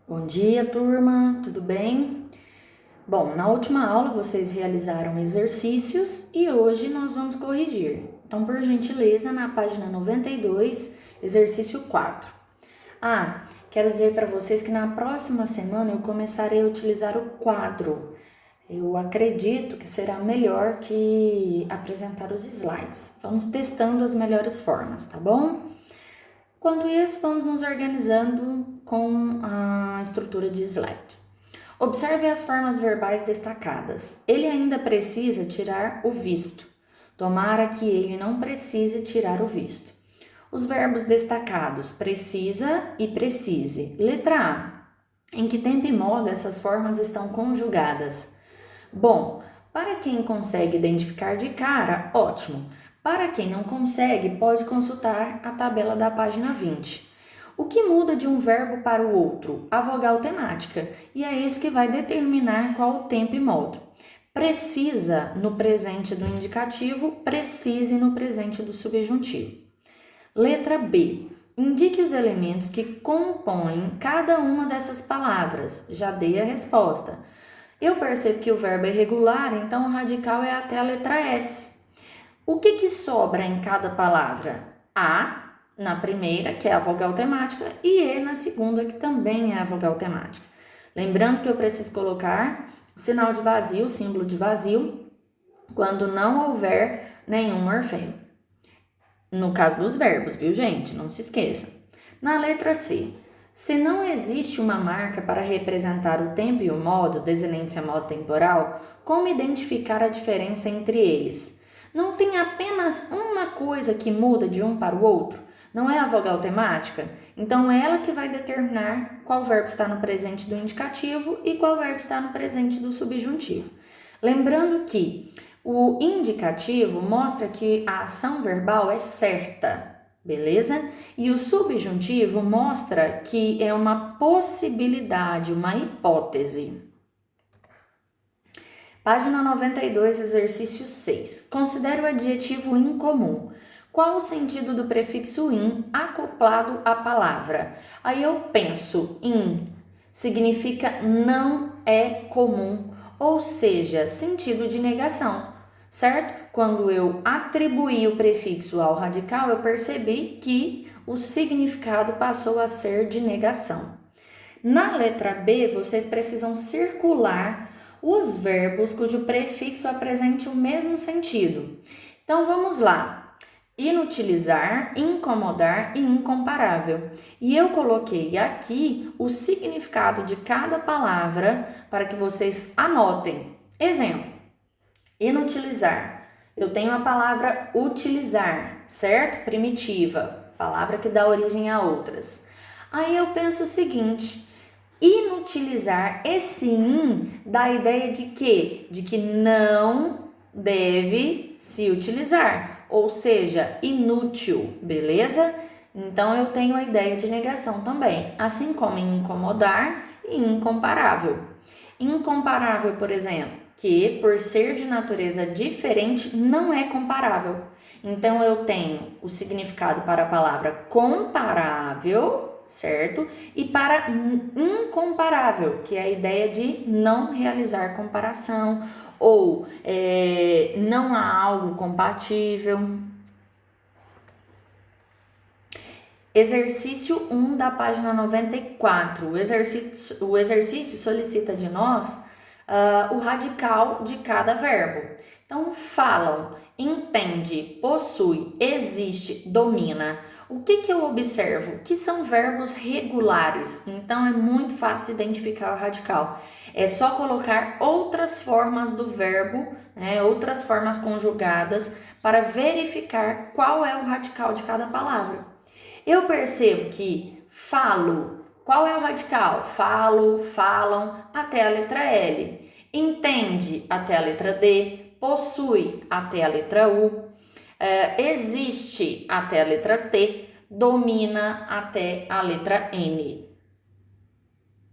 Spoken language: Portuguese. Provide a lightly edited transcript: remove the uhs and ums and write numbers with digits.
Bom dia, turma, tudo bem? Bom, na última aula vocês realizaram exercícios e hoje nós vamos corrigir. Então, por gentileza, na página 92, exercício 4. Quero dizer para vocês que na próxima semana eu começarei a utilizar o quadro. Eu acredito que será melhor que apresentar os slides. Vamos testando as melhores formas, tá bom? Enquanto isso, vamos nos organizando com a estrutura de slide. Observe as formas verbais destacadas. Ele ainda precisa tirar o visto. Tomara que ele não precise tirar o visto. Os verbos destacados precisa e precise. Letra A. Em que tempo e modo essas formas estão conjugadas? Bom, para quem consegue identificar de cara, ótimo. Para quem não consegue, pode consultar a tabela da página 20. O que muda de um verbo para o outro? A vogal temática, e é isso que vai determinar qual o tempo e modo. Precisa no presente do indicativo, precise no presente do subjuntivo. Letra B. Indique os elementos que compõem cada uma dessas palavras. Já dei a resposta. Eu percebo que o verbo é regular, então o radical é até a letra S. O que sobra em cada palavra? A na primeira, que é a vogal temática, e E na segunda, que também é a vogal temática. Lembrando que eu preciso colocar o sinal de vazio, o símbolo de vazio, quando não houver nenhum morfema. No caso dos verbos, viu, gente? Não se esqueçam. Na letra C, se não existe uma marca para representar o tempo e o modo, desinência modo temporal, como identificar a diferença entre eles? Não tem apenas uma coisa que muda de um para o outro? Não é a vogal temática? Então, é ela que vai determinar qual verbo está no presente do indicativo e qual verbo está no presente do subjuntivo. Lembrando que o indicativo mostra que a ação verbal é certa, beleza? E o subjuntivo mostra que é uma possibilidade, uma hipótese. Página 92, exercício 6. Considere o adjetivo incomum. Qual o sentido do prefixo in acoplado à palavra? Aí eu penso, in significa não é comum, ou seja, sentido de negação, certo? Quando eu atribuí o prefixo ao radical, eu percebi que o significado passou a ser de negação. Na letra B, vocês precisam circular os verbos cujo prefixo apresente o mesmo sentido. Então, vamos lá. Inutilizar, incomodar e incomparável. E eu coloquei aqui o significado de cada palavra para que vocês anotem. Exemplo, inutilizar. Eu tenho a palavra utilizar, certo? Primitiva, palavra que dá origem a outras. Aí eu penso o seguinte, inutilizar, esse in dá a ideia de quê? De que não deve se utilizar, ou seja, inútil, beleza? Então eu tenho a ideia de negação também, assim como em incomodar e incomparável. Incomparável, por exemplo, que por ser de natureza diferente não é comparável. Então eu tenho o significado para a palavra comparável, certo? E para incomparável, que é a ideia de não realizar comparação ou não há algo compatível. Exercício 1 da página 94. O exercício solicita de nós o radical de cada verbo. Então, falam, entende, possui, existe, domina. O que eu observo? Que são verbos regulares, então é muito fácil identificar o radical. É só colocar outras formas do verbo, outras formas conjugadas, para verificar qual é o radical de cada palavra. Eu percebo que falo, qual é o radical? Falo, falam, até a letra L. Entende, até a letra D. Possui, até a letra U. Existe, até a letra T. Domina, até a letra N.